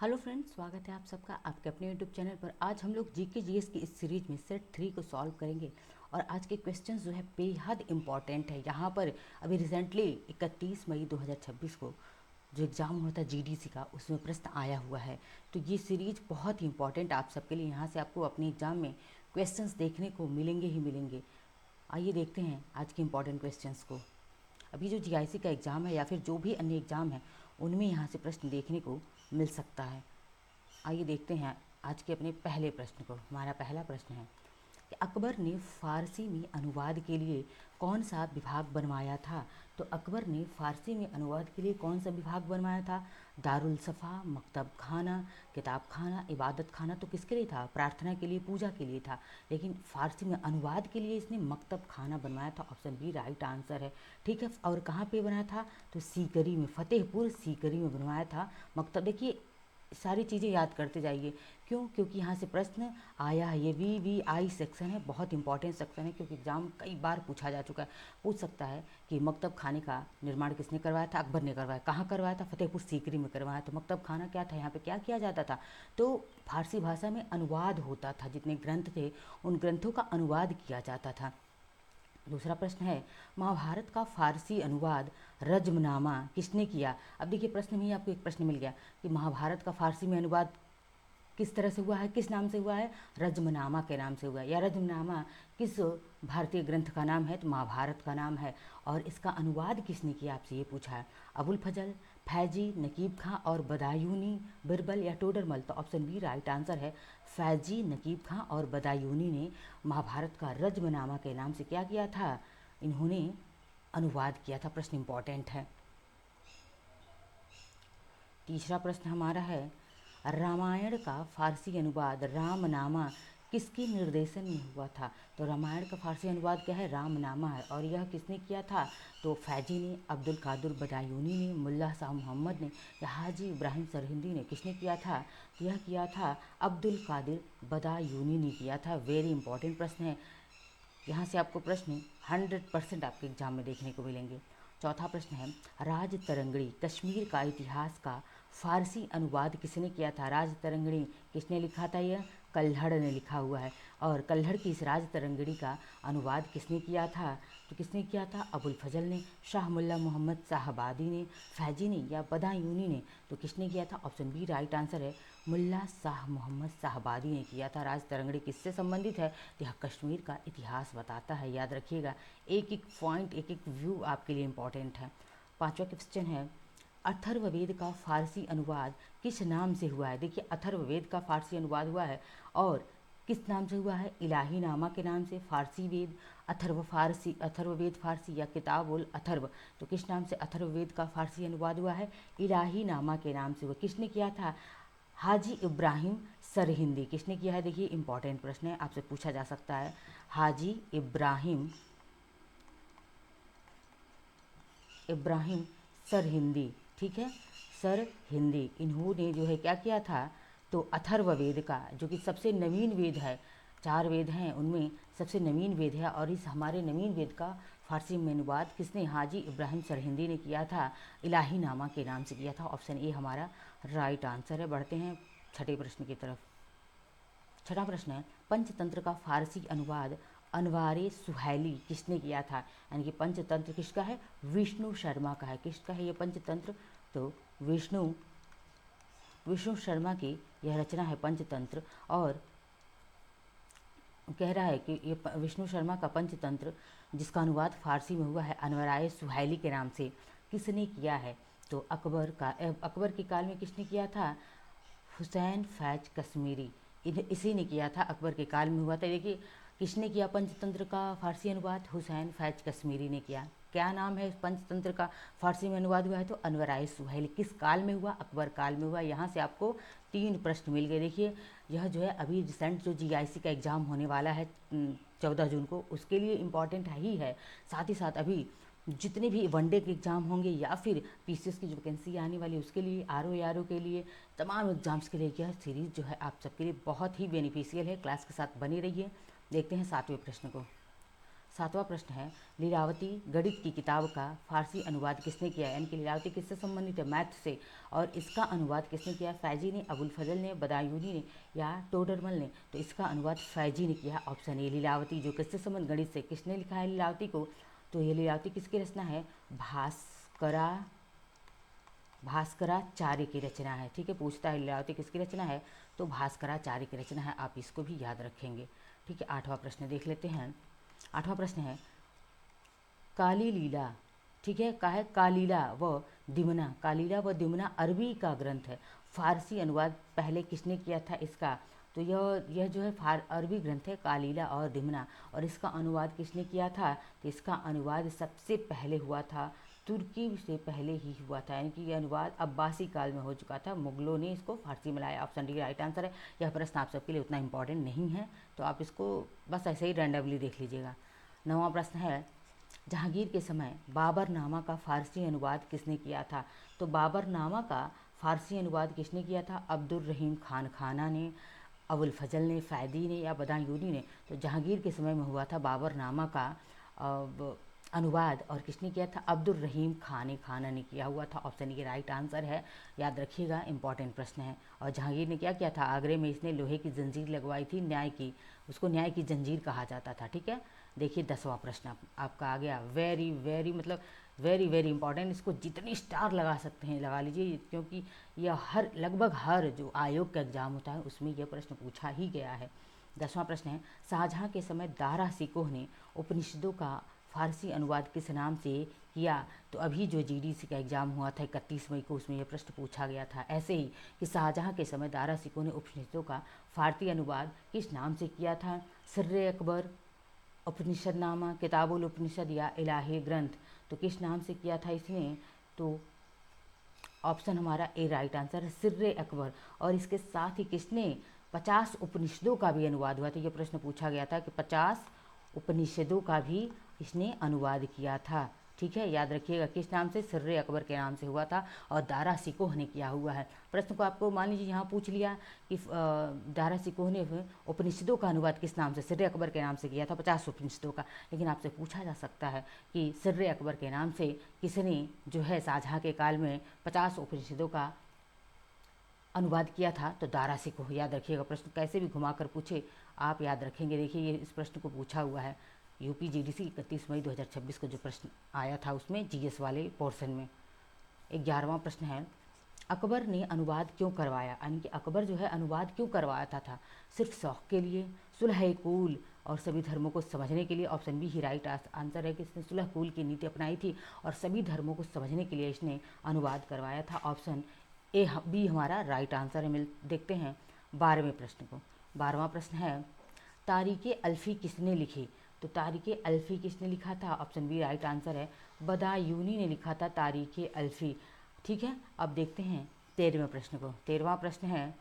Hello friends, स्वागत है आप सबका आपके अपने यूट्यूब चैनल पर। आज हम लोग जीके जीएस की इस सीरीज में सेट 3 को सॉल्व करेंगे और आज के क्वेश्चंस जो है बेहद इंपॉर्टेंट है। यहाँ पर अभी रिसेंटली 31 मई 2026 को जो एग्ज़ाम हुआ था जीडीसी का, उसमें प्रश्न आया हुआ है। तो ये सीरीज बहुत ही इंपॉर्टेंट आप सबके लिए। यहाँ से आपको अपने एग्ज़ाम में क्वेश्चंस देखने को मिलेंगे ही मिलेंगे। आइए देखते हैं आज के इम्पॉर्टेंट क्वेश्चंस को। अभी जो जीआईसी का एग्ज़ाम है या फिर जो भी अन्य एग्ज़ाम है, उनमें यहाँ से प्रश्न देखने को मिल सकता है। आइए देखते हैं आज के अपने पहले प्रश्न को। हमारा पहला प्रश्न है कि अकबर ने फ़ारसी में अनुवाद के लिए कौन सा विभाग बनवाया था। तो अकबर ने फ़ारसी में अनुवाद के लिए कौन सा विभाग बनवाया था? दारुल सफ़ा, मकतब खाना, किताब खाना, इबादत खाना। तो किसके लिए था? प्रार्थना के लिए, पूजा के लिए था। लेकिन फ़ारसी में अनुवाद के लिए इसने मकतब खाना बनवाया था। ऑप्शन बी राइट आंसर है। ठीक है, और कहाँ पे बनाया था? तो सीकरी में, फतेहपुर सीकरी में बनवाया था मकतब। देखिए, सारी चीज़ें याद करते जाइए। क्यों? क्योंकि यहाँ से प्रश्न आया है। ये VVI सेक्शन है, बहुत इंपॉर्टेंट सेक्शन है, क्योंकि एग्जाम कई बार पूछा जा चुका है। पूछ सकता है कि मकतब खाने का निर्माण किसने करवाया था? अकबर ने करवाया। कहाँ करवाया था? फतेहपुर सीकरी में करवाया। तो मकतब खाना क्या था? यहाँ पे क्या किया जाता था? तो फारसी भाषा में अनुवाद होता था। जितने ग्रंथ थे उन ग्रंथों का अनुवाद किया जाता था। दूसरा प्रश्न है, महाभारत का फारसी अनुवाद रज्मनामा किसने किया? अब देखिए, प्रश्न में ही आपको एक प्रश्न मिल गया कि महाभारत का फारसी में अनुवाद किस तरह से हुआ है, किस नाम से हुआ है? रज्मनामा के नाम से हुआ है। या रज्मनामा किस भारतीय ग्रंथ का नाम है? तो महाभारत का नाम है। और इसका अनुवाद किसने किया, आपसे ये पूछा है। अबुल फजल, फैजी, नकीब खां और बदायूनी, बिरबल या टोडरमल। तो ऑप्शन बी राइट आंसर है। फैजी, नकीब खां और बदायूनी ने महाभारत का रज्मनामा के नाम से क्या किया था? इन्होंने अनुवाद किया था। प्रश्न इंपॉर्टेंट है। तीसरा प्रश्न हमारा है, रामायण का फारसी अनुवाद रामनामा किसके निर्देशन में हुआ था? तो रामायण का फारसी अनुवाद क्या है? रामनामा है। और यह किसने किया था? तो फैजी ने, अब्दुल कादिर बदायूनी ने, मुल्ला शाह मोहम्मद ने या हाजी इब्राहिम सरहिंदी ने। किसने किया था? तो यह किया था अब्दुल कादिर बदायूनी ने किया था। वेरी इंपॉर्टेंट प्रश्न है। यहाँ से आपको प्रश्न 100% आपके एग्जाम में देखने को मिलेंगे। चौथा प्रश्न है, राज तरंगड़ी कश्मीर का इतिहास का फारसी अनुवाद किसने किया था? राज तरंगड़ी किसने लिखा था? यह कल्हड़ ने लिखा हुआ है। और कल्हड़ की इस राज तरंगड़ी का अनुवाद किसने किया था? तो किसने किया था? अबुल फजल ने, शाह मुल्ला मोहम्मद साहबादी ने, फैजी ने या बदायूनी ने। तो किसने किया था? ऑप्शन बी राइट आंसर है। मुल्ला शाह मोहम्मद साहबादी ने किया था। राज तरंगड़ी किससे संबंधित है? तो यह कश्मीर का इतिहास बताता है। याद रखिएगा, एक एक पॉइंट, एक एक व्यू आपके लिए इम्पॉर्टेंट है। पांचवा क्वेश्चन है, अथर्ववेद का फारसी अनुवाद किस नाम से हुआ है? देखिए, अथर्ववेद का फारसी अनुवाद हुआ है और किस नाम से हुआ है? इलाही नामा के नाम से। फारसी वेद, अथर्ववेद फारसी या किताब उल अथर्व। तो किस नाम से अथर्ववेद का फारसी अनुवाद हुआ है? इलाही नामा के नाम से हुआ। किसने किया था? हाजी इब्राहिम सरहिंदी। किसने किया है? देखिए, इंपॉर्टेंट प्रश्न है, आपसे पूछा जा सकता है। हाजी इब्राहिम सरहिंदी। ठीक है, सरहिंदी। इन्होंने जो है क्या किया था? तो अथर्ववेद का, जो कि सबसे नवीन वेद है, 4 वेद हैं उनमें सबसे नवीन वेद है, और इस हमारे नवीन वेद का फारसी में अनुवाद किसने? हाजी इब्राहिम सरहिंदी ने किया था। इलाही नामा के नाम से किया था। ऑप्शन ए हमारा राइट आंसर है। बढ़ते हैं छठे प्रश्न की तरफ। छठा प्रश्न है, पंचतंत्र का फारसी अनुवाद अनवारे सुहैली किसने किया था? यानी कि पंचतंत्र किसका है? विष्णु शर्मा का है। किसका है ये पंचतंत्र? तो विष्णु विष्णु शर्मा की यह रचना है पंचतंत्र। और कह रहा है कि ये विष्णु शर्मा का पंचतंत्र, जिसका अनुवाद फारसी में हुआ है अनवराए सुहैली के नाम से, किसने किया है? तो अकबर के काल में किसने किया था? हुसैन फैज कश्मीरी। इसी ने किया था, अकबर के काल में हुआ था। देखिए, किसने किया पंचतंत्र का फारसी अनुवाद? हुसैन फैज कश्मीरी ने किया। क्या नाम है इस पंचतंत्र का? फारसी में अनुवाद हुआ है तो अनवराए सुहैल। किस काल में हुआ? अकबर काल में हुआ। यहाँ से आपको 3 प्रश्न मिल गए। देखिए, यह जो है अभी रिसेंट जो जीआईसी का एग्ज़ाम होने वाला है 14 जून को, उसके लिए इम्पॉर्टेंट ही है। साथ ही साथ अभी जितने भी वनडे के एग्ज़ाम होंगे या फिर पीसीएस की जो वैकेंसी आने वाली है उसके लिए, आरओ के लिए, तमाम एग्ज़ाम्स के लिए यह सीरीज़ जो है आप सबके लिए बहुत ही बेनिफिशियल है। क्लास के साथ बने रहिए। देखते हैं 7वें प्रश्न को। 7वां प्रश्न है, लीलावती गणित की किताब का फारसी अनुवाद किसने किया है? यानी कि लीलावती किससे संबंधित है? मैथ से। और इसका अनुवाद किसने किया? फैजी ने, अबुल फजल ने, बदायूनी ने या टोडरमल ने? तो इसका अनुवाद फैजी ने किया। ऑप्शन ए लीलावती, जो किससे संबंध गणित से। किसने लिखा है लीलावती को? तो ये लीलावती किसकी रचना है? भास्कराचार्य की रचना है। ठीक है, पूछता है लीलावती किसकी रचना है? तो भास्कराचार्य की रचना है। आप इसको भी याद रखेंगे। ठीक है, 8वां प्रश्न देख लेते हैं। 8वां प्रश्न है, काली लीला, ठीक है, का है कालीला व दिमना। कालीला व दिमना अरबी का ग्रंथ है। फारसी अनुवाद पहले किसने किया था इसका? तो यह जो है अरबी ग्रंथ है कालीला और दिमना, और इसका अनुवाद किसने किया था? तो इसका अनुवाद सबसे पहले हुआ था, तुर्की से पहले ही हुआ था। यानी कि यह अनुवाद अब्बासी काल में हो चुका था, मुगलों ने इसको फारसी में लाया। ऑप्शन डी राइट आंसर है। यह प्रश्न आप सबके लिए उतना इंपॉर्टेंट नहीं है, तो आप इसको बस ऐसे ही रैंडमली देख लीजिएगा। 9वां प्रश्न है, जहांगीर के समय बाबरनामा का फारसी अनुवाद किसने किया था? तो बाबरनामा का फारसी अनुवाद किसने किया था? अब्दुल रहीम खान खाना ने, अबुल फजल ने, फ़ैदी ने या बदायूनी ने? तो जहांगीर के समय में हुआ था बाबरनामा का अनुवाद, और किसने किया था? अब्दुल रहीम खाना ने किया हुआ था। ऑप्शन ए राइट आंसर है। याद रखिएगा, इंपॉर्टेंट प्रश्न है। और जहांगीर ने क्या किया था? आगरे में इसने लोहे की जंजीर लगवाई थी, न्याय की, उसको न्याय की जंजीर कहा जाता था। ठीक है, देखिए 10वां प्रश्न आपका आ गया। वेरी वेरी मतलब वेरी वेरी इंपॉर्टेंट। इसको जितनी स्टार लगा सकते हैं लगा लीजिए, क्योंकि यह लगभग हर जो आयोग का एग्जाम होता है उसमें यह प्रश्न पूछा ही गया है। 10वां प्रश्न है, शाहजहाँ के समय दारा सिकोह ने उपनिषदों का फारसी अनुवाद किस नाम से किया? तो अभी जो जीडीसी का एग्जाम हुआ था 31 मई को, उसमें यह प्रश्न पूछा गया था ऐसे ही कि शाहजहाँ के समय दारा सिकोह ने उपनिषदों का फारसी अनुवाद किस नाम से किया था? सिर्रे अकबर, उपनिषदनामा, किताबुल उपनिषद या इलाही ग्रंथ? तो किस नाम से किया था इसने? तो ऑप्शन हमारा ए राइट आंसर है, सिर्रे अकबर। और इसके साथ ही किसने 50 उपनिषदों का भी अनुवाद हुआ था? ये प्रश्न पूछा गया था कि 50 उपनिषदों का भी इसने अनुवाद किया था। ठीक है, याद रखिएगा किस नाम से? सिर्रे अकबर के नाम से हुआ था, और दारा सिकोह ने किया हुआ है। प्रश्न को आपको मान लीजिए यहाँ पूछ लिया कि दारा सिकोह ने उपनिषदों का अनुवाद किस नाम से? सिर्रे अकबर के नाम से किया था, 50 उपनिषदों का। लेकिन आपसे पूछा जा सकता है कि सिर्रे अकबर के नाम से किसने जो है शाहजहाँ के काल में 50 उपनिषदों का अनुवाद किया था? तो दारा सिकोह। याद रखिएगा, प्रश्न कैसे भी घुमाकर पूछे आप याद रखेंगे। देखिए ये इस प्रश्न को पूछा हुआ है यूपी जीडीसी 31 मई 2026 को जो प्रश्न आया था उसमें जीएस वाले पोर्शन में। 11वां प्रश्न है, अकबर ने अनुवाद क्यों करवाया? यानी कि अकबर जो है अनुवाद क्यों करवाया था? सिर्फ शौक के लिए, सुलह कूल और सभी धर्मों को समझने के लिए? ऑप्शन बी ही राइट आंसर है कि इसने सुलह कूल की नीति अपनाई थी और सभी धर्मों को समझने के लिए इसने अनुवाद करवाया था। ऑप्शन ए बी हमारा राइट आंसर है। देखते हैं 12वें प्रश्न को। 12वां प्रश्न है, तारीख़ अल्फ़ी किसने लिखी? तो तारीख़ अल्फ़ी किसने लिखा था? ऑप्शन बी राइट आंसर है, बदायूनी ने लिखा था तारीख़ अल्फ़ी। ठीक है, अब देखते हैं 13वें प्रश्न को। 13वां प्रश्न है,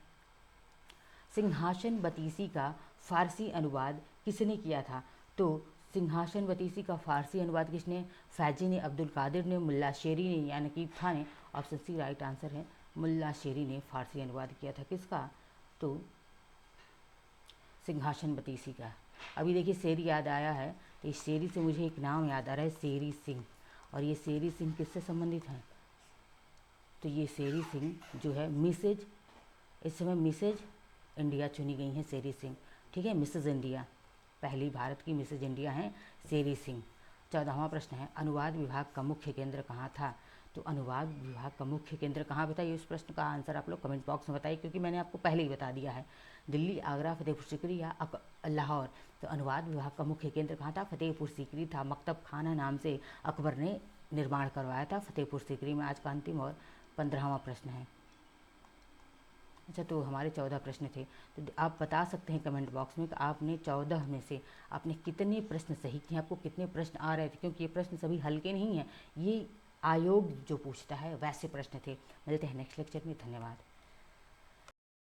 सिंहासन बतीसी का फारसी अनुवाद किसने किया था? तो सिंहासन बतीसी का फारसी अनुवाद किसने? फैजी ने, अब्दुल कादिर ने, मुल्ला शेरी ने या नकीब खान ने? ऑप्शन सी राइट आंसर है, मुल्ला शेरी ने फारसी अनुवाद किया था। किसका? तो सिंहासन बतीसी का। अभी देखिए शेरी याद आया है, तो इस शेरी से मुझे एक नाम याद आ रहा है, शेरी सिंह। और ये शेरी सिंह किससे संबंधित हैं? तो ये शेरी सिंह जो है मिसेज, इस समय मिसेज इंडिया चुनी गई हैं शेरी सिंह। ठीक है, मिसेज इंडिया, पहली भारत की मिसेज इंडिया हैं शेरी सिंह। 14वां प्रश्न है, अनुवाद विभाग का मुख्य केंद्र कहाँ था? तो अनुवाद विभाग का मुख्य केंद्र कहाँ बताइए? इस प्रश्न का आंसर आप लोग कमेंट बॉक्स में बताइए, क्योंकि मैंने आपको पहले ही बता दिया है। दिल्ली, आगरा, फतेहपुर सीकरी या लाहौर? तो अनुवाद विभाग का मुख्य केंद्र कहाँ था? फतेहपुर सीकरी था। मकतब खाना नाम से अकबर ने निर्माण करवाया था फतेहपुर सीकरी में। आज का अंतिम और 15वां प्रश्न है। अच्छा, तो हमारे 14 प्रश्न थे, तो आप बता सकते हैं कमेंट बॉक्स में कि आपने 14 में से आपने कितने प्रश्न सही किए, आपको कितने प्रश्न आ रहे थे, क्योंकि ये प्रश्न सभी हल्के नहीं हैं, ये आयोग जो पूछता है वैसे प्रश्न थे। मिलते हैं नेक्स्ट लेक्चर में, धन्यवाद।